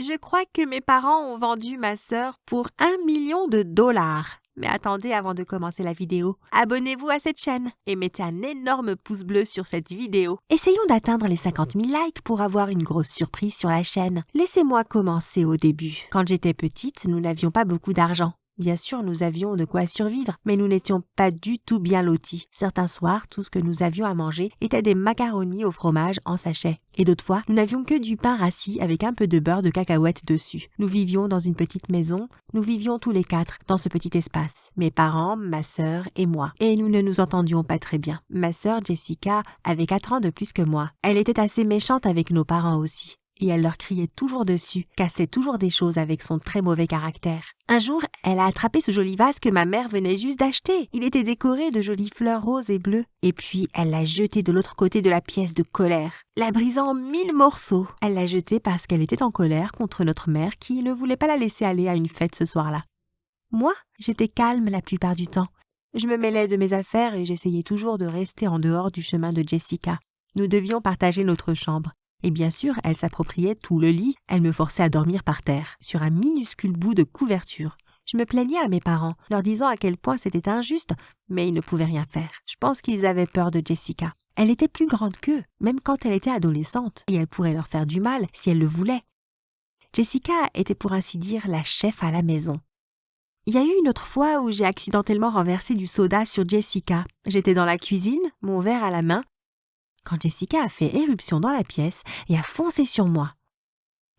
Je crois que mes parents ont vendu ma sœur pour 1 million de dollars. Mais attendez avant de commencer la vidéo. Abonnez-vous à cette chaîne et mettez un énorme pouce bleu sur cette vidéo. Essayons d'atteindre les 50 000 likes pour avoir une grosse surprise sur la chaîne. Laissez-moi commencer au début. Quand j'étais petite, nous n'avions pas beaucoup d'argent. Bien sûr, nous avions de quoi survivre, mais nous n'étions pas du tout bien lotis. Certains soirs, tout ce que nous avions à manger était des macaronis au fromage en sachet. Et d'autres fois, nous n'avions que du pain rassis avec un peu de beurre de cacahuète dessus. Nous vivions dans une petite maison. Nous vivions tous les 4 dans ce petit espace. Mes parents, ma sœur et moi. Et nous ne nous entendions pas très bien. Ma sœur Jessica avait 4 ans de plus que moi. Elle était assez méchante avec nos parents aussi. Et elle leur criait toujours dessus, cassait toujours des choses avec son très mauvais caractère. Un jour, elle a attrapé ce joli vase que ma mère venait juste d'acheter. Il était décoré de jolies fleurs roses et bleues. Et puis, elle l'a jeté de l'autre côté de la pièce de colère, la brisant en 1000 morceaux. Elle l'a jeté parce qu'elle était en colère contre notre mère qui ne voulait pas la laisser aller à une fête ce soir-là. Moi, j'étais calme la plupart du temps. Je me mêlais de mes affaires et j'essayais toujours de rester en dehors du chemin de Jessica. Nous devions partager notre chambre. Et bien sûr, elle s'appropriait tout le lit, elle me forçait à dormir par terre, sur un minuscule bout de couverture. Je me plaignais à mes parents, leur disant à quel point c'était injuste, mais ils ne pouvaient rien faire. Je pense qu'ils avaient peur de Jessica. Elle était plus grande qu'eux, même quand elle était adolescente, et elle pourrait leur faire du mal si elle le voulait. Jessica était pour ainsi dire la chef à la maison. Il y a eu une autre fois où j'ai accidentellement renversé du soda sur Jessica. J'étais dans la cuisine, mon verre à la main, quand Jessica a fait éruption dans la pièce et a foncé sur moi.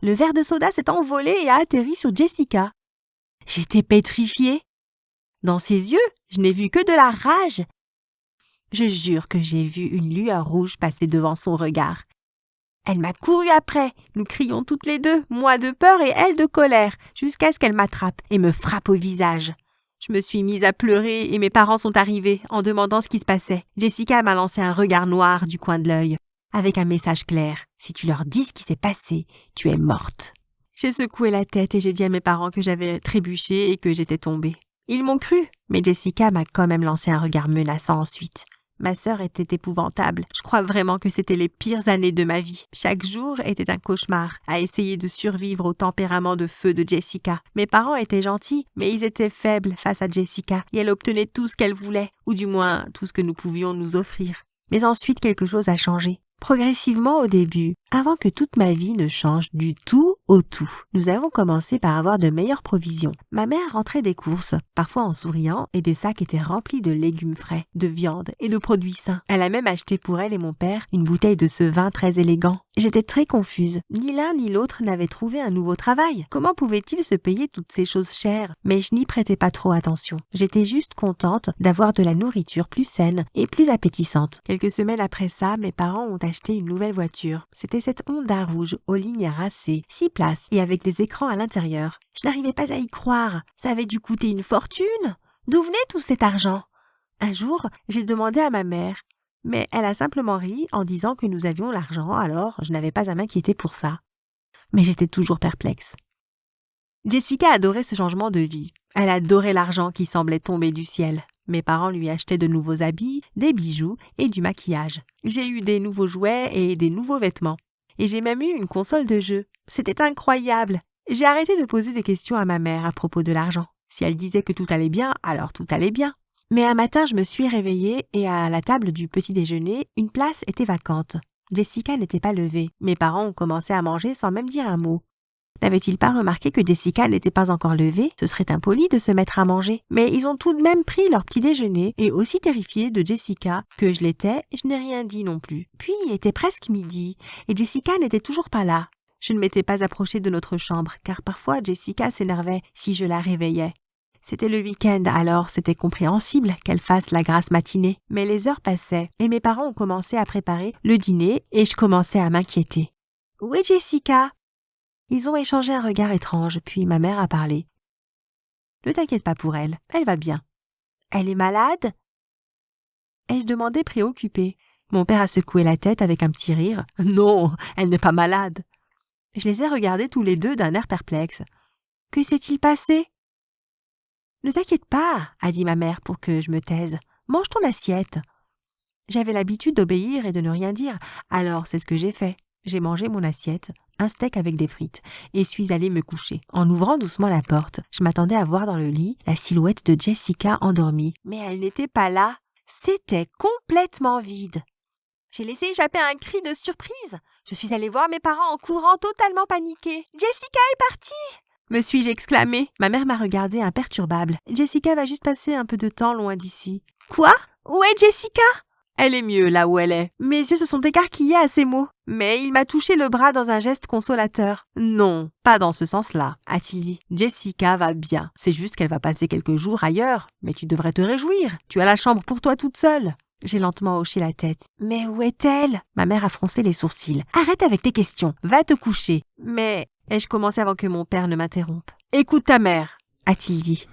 Le verre de soda s'est envolé et a atterri sur Jessica. J'étais pétrifiée. Dans ses yeux, je n'ai vu que de la rage. Je jure que j'ai vu une lueur rouge passer devant son regard. Elle m'a couru après. Nous crions toutes les deux, moi de peur et elle de colère, jusqu'à ce qu'elle m'attrape et me frappe au visage. Je me suis mise à pleurer et mes parents sont arrivés en demandant ce qui se passait. Jessica m'a lancé un regard noir du coin de l'œil, avec un message clair. Si tu leur dis ce qui s'est passé, tu es morte. J'ai secoué la tête et j'ai dit à mes parents que j'avais trébuché et que j'étais tombée. Ils m'ont cru, mais Jessica m'a quand même lancé un regard menaçant ensuite. Ma sœur était épouvantable. Je crois vraiment que c'était les pires années de ma vie. Chaque jour était un cauchemar, à essayer de survivre au tempérament de feu de Jessica. Mes parents étaient gentils, mais ils étaient faibles face à Jessica, et elle obtenait tout ce qu'elle voulait, ou du moins tout ce que nous pouvions nous offrir. Mais ensuite quelque chose a changé. Progressivement au début, avant que toute ma vie ne change du tout au tout. Nous avons commencé par avoir de meilleures provisions. Ma mère rentrait des courses, parfois en souriant, et des sacs étaient remplis de légumes frais, de viande et de produits sains. Elle a même acheté pour elle et mon père une bouteille de ce vin très élégant. J'étais très confuse. Ni l'un ni l'autre n'avait trouvé un nouveau travail. Comment pouvaient-ils se payer toutes ces choses chères? Mais je n'y prêtais pas trop attention. J'étais juste contente d'avoir de la nourriture plus saine et plus appétissante. Quelques semaines après ça, mes parents ont acheté une nouvelle voiture. C'était cette Honda rouge aux lignes racées, 6 places et avec des écrans à l'intérieur. Je n'arrivais pas à y croire. Ça avait dû coûter une fortune. D'où venait tout cet argent? Un jour, j'ai demandé à ma mère, mais elle a simplement ri en disant que nous avions l'argent, alors je n'avais pas à m'inquiéter pour ça. Mais j'étais toujours perplexe. Jessica adorait ce changement de vie. Elle adorait l'argent qui semblait tomber du ciel. Mes parents lui achetaient de nouveaux habits, des bijoux et du maquillage. J'ai eu des nouveaux jouets et des nouveaux vêtements. Et j'ai même eu une console de jeu. C'était incroyable. J'ai arrêté de poser des questions à ma mère à propos de l'argent. Si elle disait que tout allait bien, alors tout allait bien. Mais un matin, je me suis réveillée et à la table du petit déjeuner, une place était vacante. Jessica n'était pas levée. Mes parents ont commencé à manger sans même dire un mot. N'avaient-ils pas remarqué que Jessica n'était pas encore levée? Ce serait impoli de se mettre à manger. Mais ils ont tout de même pris leur petit déjeuner et aussi terrifiés de Jessica que je l'étais, je n'ai rien dit non plus. Puis il était presque midi et Jessica n'était toujours pas là. Je ne m'étais pas approchée de notre chambre car parfois Jessica s'énervait si je la réveillais. C'était le week-end, alors c'était compréhensible qu'elle fasse la grasse matinée. Mais les heures passaient et mes parents ont commencé à préparer le dîner et je commençais à m'inquiéter. « Où est Jessica ?» Ils ont échangé un regard étrange, puis ma mère a parlé. « Ne t'inquiète pas pour elle, elle va bien. »« Elle est malade ?» ai-je demandé préoccupée. Mon père a secoué la tête avec un petit rire. « Non, elle n'est pas malade. » Je les ai regardés tous les deux d'un air perplexe. « Que s'est-il passé ?» « Ne t'inquiète pas, » a dit ma mère pour que je me taise. « Mange ton assiette. » J'avais l'habitude d'obéir et de ne rien dire, alors c'est ce que j'ai fait. J'ai mangé mon assiette, un steak avec des frites, et suis allée me coucher. En ouvrant doucement la porte, je m'attendais à voir dans le lit la silhouette de Jessica endormie. Mais elle n'était pas là. C'était complètement vide. J'ai laissé échapper un cri de surprise. Je suis allée voir mes parents en courant, totalement paniquée. « Jessica est partie !» me suis-je exclamée. Ma mère m'a regardée imperturbable. « Jessica va juste passer un peu de temps loin d'ici. »« Quoi? Où est Jessica ?» Elle est mieux là où elle est. Mes yeux se sont écarquillés à ces mots. Mais il m'a touché le bras dans un geste consolateur. Non, pas dans ce sens-là, a-t-il dit. Jessica va bien. C'est juste qu'elle va passer quelques jours ailleurs. Mais tu devrais te réjouir. Tu as la chambre pour toi toute seule. J'ai lentement hoché la tête. Mais où est-elle? Ma mère a froncé les sourcils. Arrête avec tes questions. Va te coucher. Mais ai-je commencé avant que mon père ne m'interrompe? Écoute ta mère, a-t-il dit.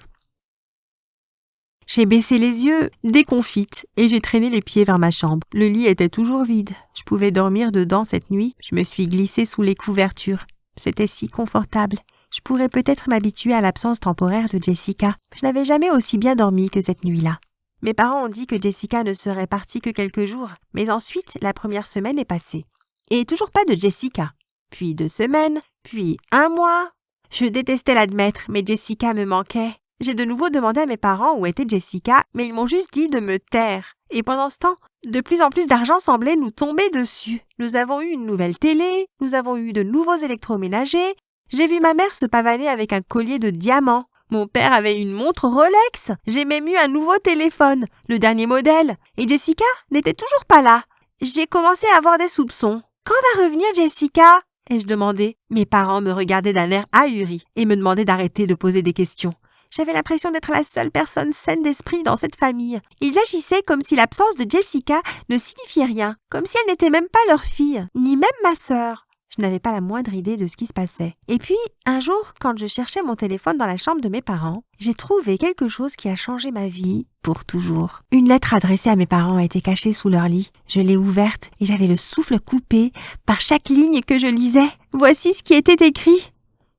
J'ai baissé les yeux, déconfite, et j'ai traîné les pieds vers ma chambre. Le lit était toujours vide. Je pouvais dormir dedans cette nuit. Je me suis glissée sous les couvertures. C'était si confortable. Je pourrais peut-être m'habituer à l'absence temporaire de Jessica. Je n'avais jamais aussi bien dormi que cette nuit-là. Mes parents ont dit que Jessica ne serait partie que quelques jours, mais ensuite, la première semaine est passée. Et toujours pas de Jessica. Puis 2 semaines, puis 1 mois. Je détestais l'admettre, mais Jessica me manquait. J'ai de nouveau demandé à mes parents où était Jessica, mais ils m'ont juste dit de me taire. Et pendant ce temps, de plus en plus d'argent semblait nous tomber dessus. Nous avons eu une nouvelle télé, nous avons eu de nouveaux électroménagers. J'ai vu ma mère se pavaner avec un collier de diamants. Mon père avait une montre Rolex. J'ai même eu un nouveau téléphone, le dernier modèle. Et Jessica n'était toujours pas là. J'ai commencé à avoir des soupçons. Quand va revenir Jessica? Ai-je demandé. Mes parents me regardaient d'un air ahuri et me demandaient d'arrêter de poser des questions. J'avais l'impression d'être la seule personne saine d'esprit dans cette famille. Ils agissaient comme si l'absence de Jessica ne signifiait rien, comme si elle n'était même pas leur fille, ni même ma sœur. Je n'avais pas la moindre idée de ce qui se passait. Et puis, un jour, quand je cherchais mon téléphone dans la chambre de mes parents, j'ai trouvé quelque chose qui a changé ma vie pour toujours. Une lettre adressée à mes parents était cachée sous leur lit. Je l'ai ouverte et j'avais le souffle coupé par chaque ligne que je lisais. Voici ce qui était écrit.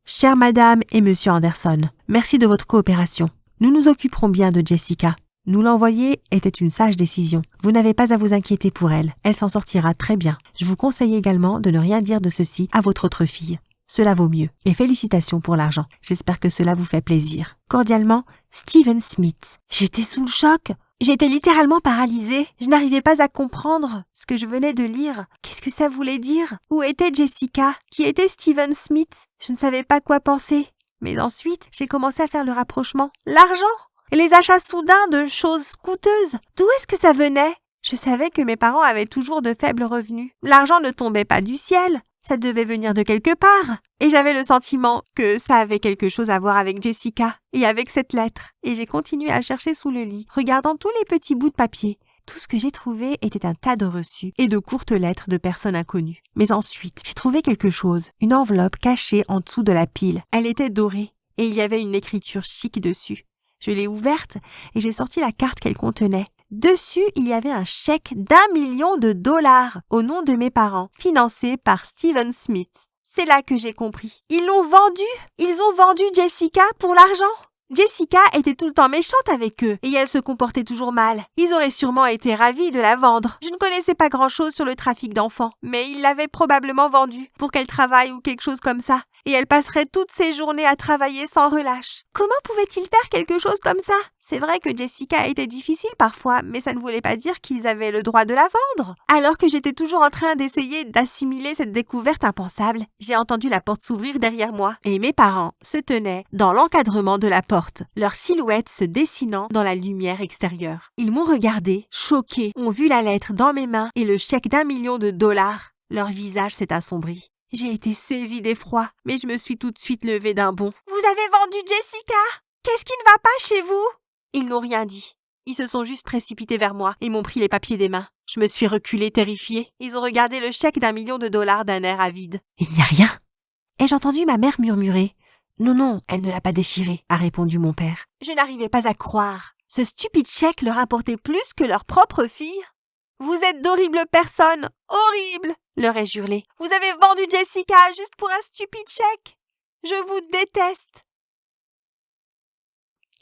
Chère Madame et Monsieur Anderson, merci de votre coopération. Nous nous occuperons bien de Jessica. Nous l'envoyer était une sage décision. Vous n'avez pas à vous inquiéter pour elle. Elle s'en sortira très bien. Je vous conseille également de ne rien dire de ceci à votre autre fille. Cela vaut mieux. Et félicitations pour l'argent. J'espère que cela vous fait plaisir. Cordialement, Steven Smith. J'étais sous le choc. J'étais littéralement paralysée. Je n'arrivais pas à comprendre ce que je venais de lire. Qu'est-ce que ça voulait dire? Où était Jessica? Qui était Steven Smith? Je ne savais pas quoi penser. Mais ensuite, j'ai commencé à faire le rapprochement. L'argent! Et les achats soudains de choses coûteuses. D'où est-ce que ça venait? Je savais que mes parents avaient toujours de faibles revenus. L'argent ne tombait pas du ciel. Ça devait venir de quelque part. Et j'avais le sentiment que ça avait quelque chose à voir avec Jessica et avec cette lettre. Et j'ai continué à chercher sous le lit, regardant tous les petits bouts de papier. Tout ce que j'ai trouvé était un tas de reçus et de courtes lettres de personnes inconnues. Mais ensuite, j'ai trouvé quelque chose, une enveloppe cachée en dessous de la pile. Elle était dorée et il y avait une écriture chic dessus. Je l'ai ouverte et j'ai sorti la carte qu'elle contenait. Dessus, il y avait un chèque d'1 million de dollars au nom de mes parents, financé par Steven Smith. C'est là que j'ai compris. Ils l'ont vendu. Ils ont vendu Jessica pour l'argent. Jessica était tout le temps méchante avec eux et elle se comportait toujours mal. Ils auraient sûrement été ravis de la vendre. Je ne connaissais pas grand-chose sur le trafic d'enfants, mais ils l'avaient probablement vendue pour qu'elle travaille ou quelque chose comme ça. Et elle passerait toutes ses journées à travailler sans relâche. Comment pouvait-il faire quelque chose comme ça? C'est vrai que Jessica était difficile parfois, mais ça ne voulait pas dire qu'ils avaient le droit de la vendre. Alors que j'étais toujours en train d'essayer d'assimiler cette découverte impensable, j'ai entendu la porte s'ouvrir derrière moi et mes parents se tenaient dans l'encadrement de la porte, leur silhouette se dessinant dans la lumière extérieure. Ils m'ont regardé, choqués, ont vu la lettre dans mes mains et le chèque d'1 million de dollars. Leur visage s'est assombri. J'ai été saisie d'effroi, mais je me suis tout de suite levée d'un bond. « Vous avez vendu Jessica? Qu'est-ce qui ne va pas chez vous ?» Ils n'ont rien dit. Ils se sont juste précipités vers moi et m'ont pris les papiers des mains. Je me suis reculée terrifiée. Ils ont regardé le chèque d'1 million de dollars d'un air avide. « Il n'y a rien !» Ai-je entendu ma mère murmurer. « Non, non, elle ne l'a pas déchiré », a répondu mon père. Je n'arrivais pas à croire. Ce stupide chèque leur importait plus que leur propre fille. « Vous êtes d'horribles personnes, horribles !» leur ai-je hurlé. « Vous avez vendu Jessica juste pour un stupide chèque. Je vous déteste !»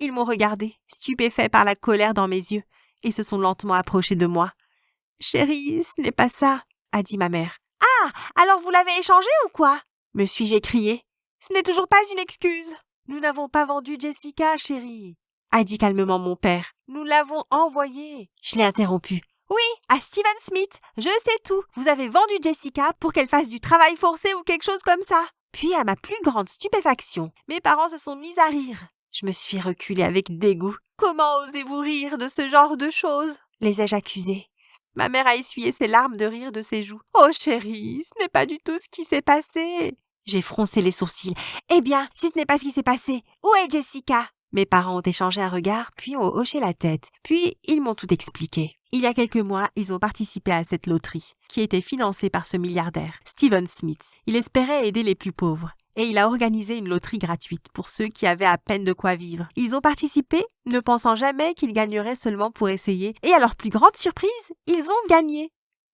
Ils m'ont regardé, stupéfaits par la colère dans mes yeux, et se sont lentement approchés de moi. « Chérie, ce n'est pas ça, » a dit ma mère. « Ah, alors vous l'avez échangé ou quoi? Me suis-je écrié. Ce n'est toujours pas une excuse. Nous n'avons pas vendu Jessica, chérie, a dit calmement mon père. Nous l'avons envoyée. Je l'ai interrompu. Oui, à Steven Smith. Je sais tout. Vous avez vendu Jessica pour qu'elle fasse du travail forcé ou quelque chose comme ça. Puis, à ma plus grande stupéfaction, mes parents se sont mis à rire. Je me suis reculée avec dégoût. Comment osez-vous rire de ce genre de choses? Les ai-je accusés. Ma mère a essuyé ses larmes de rire de ses joues. Oh chérie, ce n'est pas du tout ce qui s'est passé. J'ai froncé les sourcils. Eh bien, si ce n'est pas ce qui s'est passé, où est Jessica? Mes parents ont échangé un regard, puis ont hoché la tête. Puis, ils m'ont tout expliqué. Il y a quelques mois, ils ont participé à cette loterie, qui était financée par ce milliardaire, Steven Smith. Il espérait aider les plus pauvres. Et il a organisé une loterie gratuite pour ceux qui avaient à peine de quoi vivre. Ils ont participé, ne pensant jamais qu'ils gagneraient seulement pour essayer. Et à leur plus grande surprise, ils ont gagné.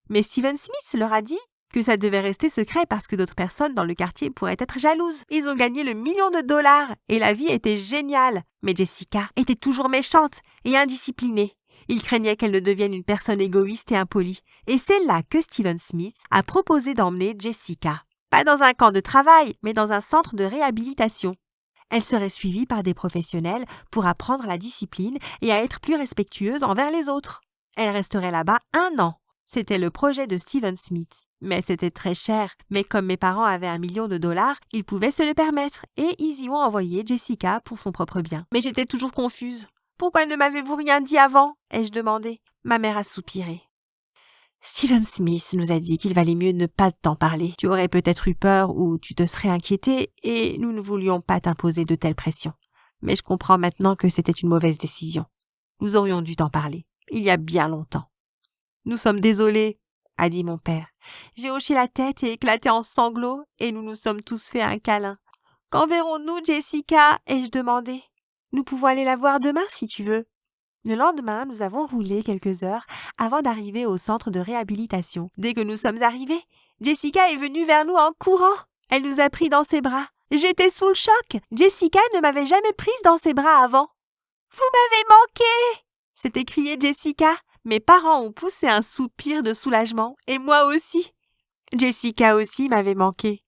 Mais Steven Smith leur a dit que ça devait rester secret parce que d'autres personnes dans le quartier pourraient être jalouses. Ils ont gagné le million de dollars et la vie était géniale. Mais Jessica était toujours méchante et indisciplinée. Il craignait qu'elle ne devienne une personne égoïste et impolie. Et c'est là que Steven Smith a proposé d'emmener Jessica. Pas dans un camp de travail, mais dans un centre de réhabilitation. Elle serait suivie par des professionnels pour apprendre la discipline et à être plus respectueuse envers les autres. Elle resterait là-bas 1 an. C'était le projet de Steven Smith. Mais c'était très cher. Mais comme mes parents avaient $1 million, ils pouvaient se le permettre et ils y ont envoyé Jessica pour son propre bien. Mais j'étais toujours confuse. Pourquoi ne m'avez-vous rien dit avant? Ai-je demandé. Ma mère a soupiré. Steven Smith nous a dit qu'il valait mieux ne pas t'en parler. Tu aurais peut-être eu peur ou tu te serais inquiété et nous ne voulions pas t'imposer de telles pressions. Mais je comprends maintenant que c'était une mauvaise décision. Nous aurions dû t'en parler, il y a bien longtemps. Nous sommes désolés, a dit mon père. J'ai hoché la tête et éclaté en sanglots et nous nous sommes tous fait un câlin. Quand verrons-nous Jessica? Ai-je demandé. Nous pouvons aller la voir demain si tu veux. Le lendemain, nous avons roulé quelques heures avant d'arriver au centre de réhabilitation. Dès que nous sommes arrivés, Jessica est venue vers nous en courant. Elle nous a pris dans ses bras. J'étais sous le choc. Jessica ne m'avait jamais prise dans ses bras avant. « Vous m'avez manqué !» s'est écriée Jessica. Mes parents ont poussé un soupir de soulagement et moi aussi. Jessica aussi m'avait manqué.